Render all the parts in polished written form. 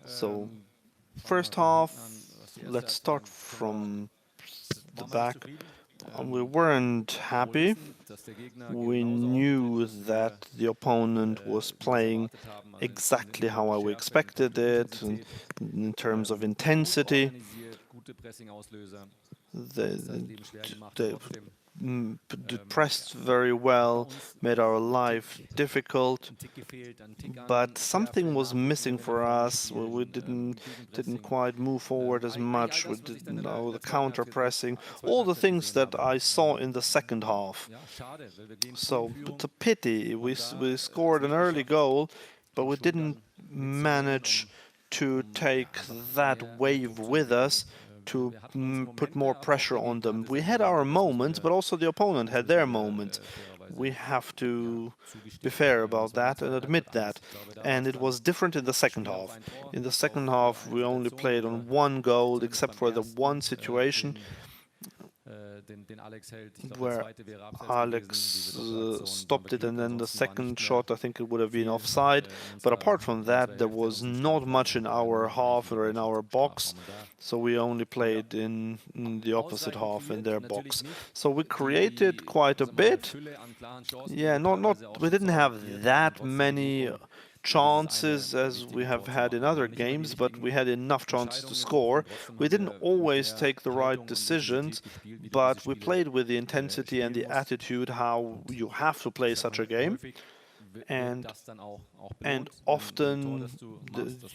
So, first half, let's start from the back. We weren't happy. We knew that the opponent was playing exactly how we expected it, in terms of intensity. They pressed very well, made our life difficult, but something was missing for us. We didn't quite move forward as much. We didn't know the counter pressing, all the things that I saw in the second half. So it's a pity. We scored an early goal, but we didn't manage to take that wave with us to put more pressure on them. We had our moments, but also the opponent had their moments. We have to be fair about that and admit that. And it was different in the second half. In the second half, we only played on one goal, except for the one situation where Alex stopped it, and then the second shot, I think it would have been offside. But apart from that, there was not much in our half or in our box, so we only played in the opposite half in their box. So we created quite a bit. Yeah, we didn't have that many chances as we have had in other games, but we had enough chances to score. We didn't always take the right decisions, but we played with the intensity and the attitude how you have to play such a game. And often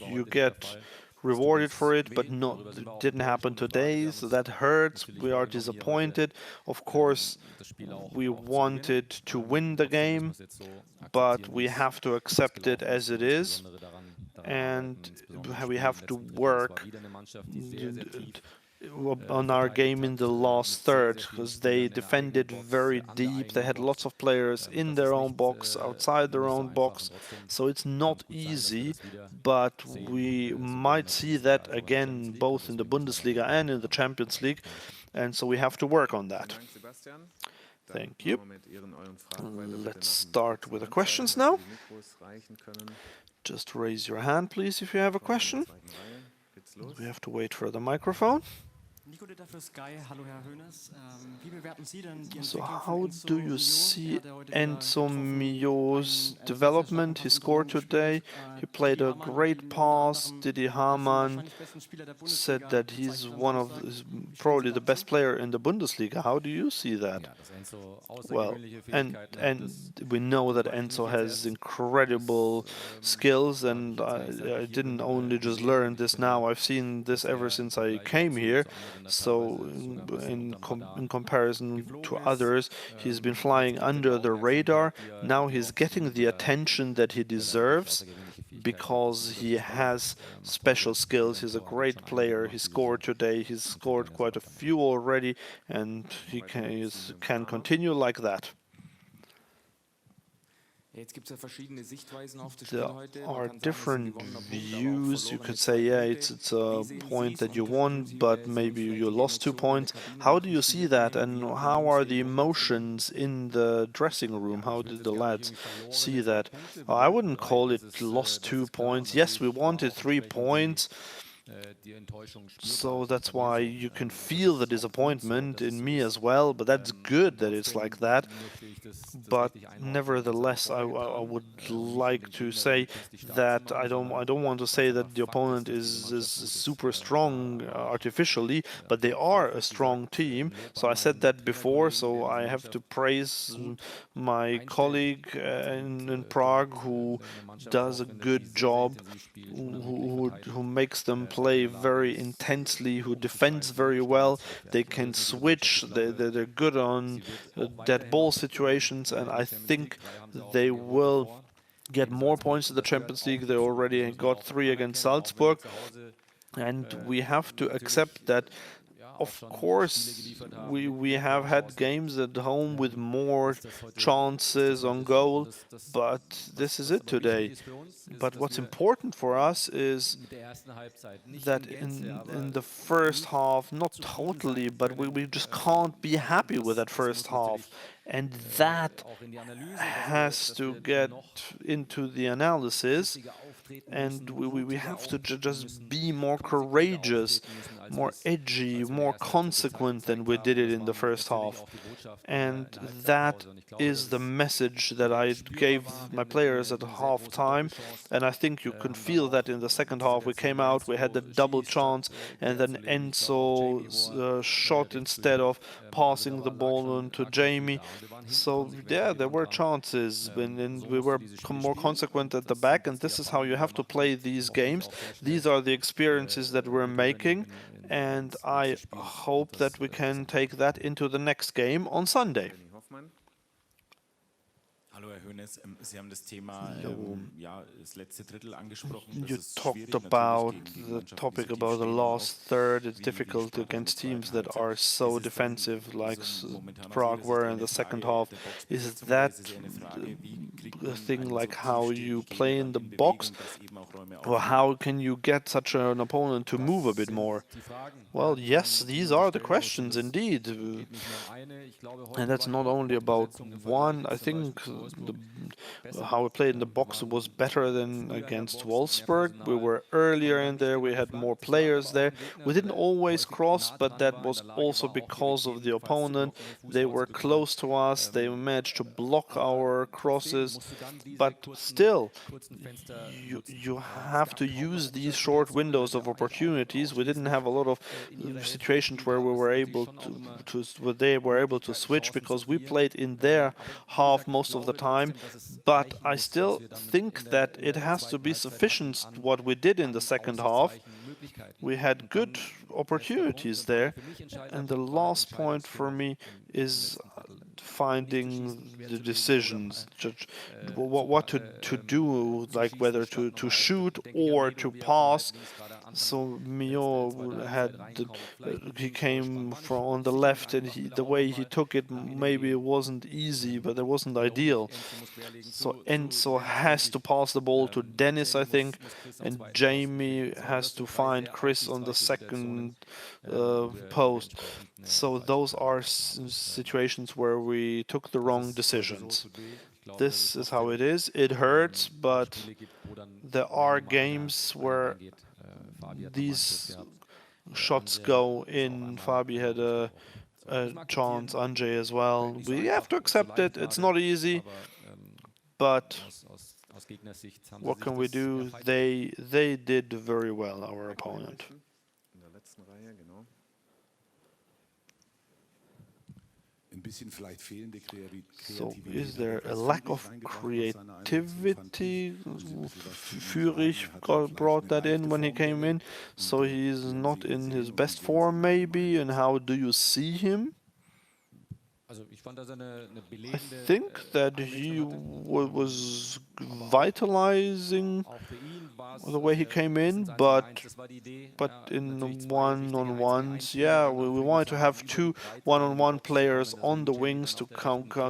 you get rewarded for it, but it didn't happen today, so that hurts. We are disappointed. Of course, we wanted to win the game, but we have to accept it as it is, and we have to work on our game in the last third, because they defended very deep. They had lots of players in their own box, outside their own box, so it's not easy, but we might see that again both in the Bundesliga and in the Champions League, and so we have to work on that. Thank you. Let's start with the questions now. Just raise your hand, please, if you have a question. We have to wait for the microphone. So how do you see Enzo Mio's development? He scored today. He played a great pass. Didi Hamann said that he's probably the best player in the Bundesliga. How do you see that? Well, and we know that Enzo has incredible skills, and I didn't only just learn this now. I've seen this ever since I came here. So in comparison to others, he's been flying under the radar. Now he's getting the attention that he deserves because he has special skills. He's a great player. He scored today. He's scored quite a few already, and he can continue like that. There are different views. You could say, yeah, it's a point that you won, but maybe you lost 2 points. How do you see that, and how are the emotions in the dressing room? How did the lads see that? I wouldn't call it lost 2 points. Yes, we wanted 3 points. So that's why you can feel the disappointment in me as well, but that's good that it's like that. But nevertheless, I would like to say that I don't want to say that the opponent is super strong artificially, but they are a strong team. So I said that before, so I have to praise my colleague in Prague, who does a good job, who makes them play very intensely, who defends very well. They can switch. They're good on dead ball situations, and I think they will get more points in the Champions League. They already got 3 against Salzburg, and we have to accept that. Of course, we have had games at home with more chances on goal, but this is it today. But what's important for us is that in the first half, not totally, but we just can't be happy with that first half. And that has to get into the analysis. and we have to just be more courageous, more edgy, more consequent than we did it in the first half. And that is the message that I gave my players at half time. And I think you can feel that in the second half. We came out, we had the double chance, and then Enzo shot instead of passing the ball on to Jamie. So, yeah, there were chances, and we were more consequent at the back. And this is how you have to play these games. These are the experiences that we're making. And I hope that we can take that into the next game on Sunday. Hallo Herr Hoeneß, Sie haben das Thema ja, das letzte Drittel angesprochen. You talked about the topic about the last third. It's difficult against teams that are so defensive, like Prague were in the second half. Is that a thing like how you play in the box? Or how can you get such an opponent to move a bit more? Well, yes, these are the questions indeed. And that's not only about one. I think how we played in the box was better than against Wolfsburg. We were earlier in there, we had more players there. We didn't always cross, but that was also because of the opponent. They were close to us, they managed to block our crosses, but still, you have to use these short windows of opportunities. We didn't have a lot of situations where we were able where they were able to switch, because we played in their half most of the time. But I still think that it has to be sufficient what we did in the second half. We had good opportunities there. And the last point for me is finding the decisions, what to do, like whether to shoot or to pass. So Mio he came from on the left, and the way he took it, maybe it wasn't easy, but it wasn't ideal. So Enzo has to pass the ball to Dennis, I think, and Jamie has to find Chris on the second post. So those are situations where we took the wrong decisions. This is how it is. It hurts, but there are games where these shots go in. Fabi had a chance, Anjay as well. We have to accept it. It's not easy, but what can we do? They did very well, our opponent. So, is there a lack of creativity? Fürich brought that in when he came in, so he's not in his best form, maybe. And how do you see him? I think that he was vitalizing the way he came in, but in one-on-ones, yeah, we wanted to have two one-on-one players on the wings to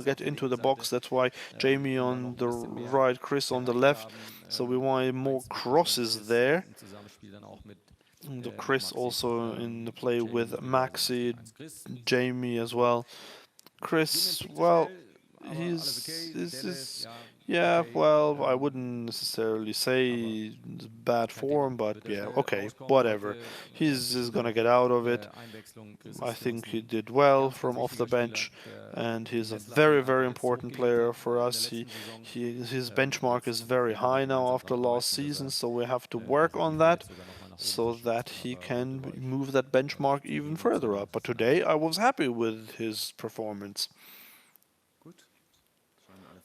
get into the box. That's why Jamie on the right, Chris on the left. So we wanted more crosses there. And the Chris also in the play with Maxi, Jamie as well. Chris, well, yeah, well, I wouldn't necessarily say bad form, but yeah, okay, whatever. He's gonna get out of it. I think he did well from off the bench, and he's a very, very important player for us. His benchmark is very high now after last season, so we have to work on that, so that he can move that benchmark even further up. But today I was happy with his performance.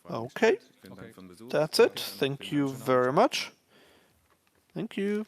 Okay, that's it. Thank you very much. Thank you.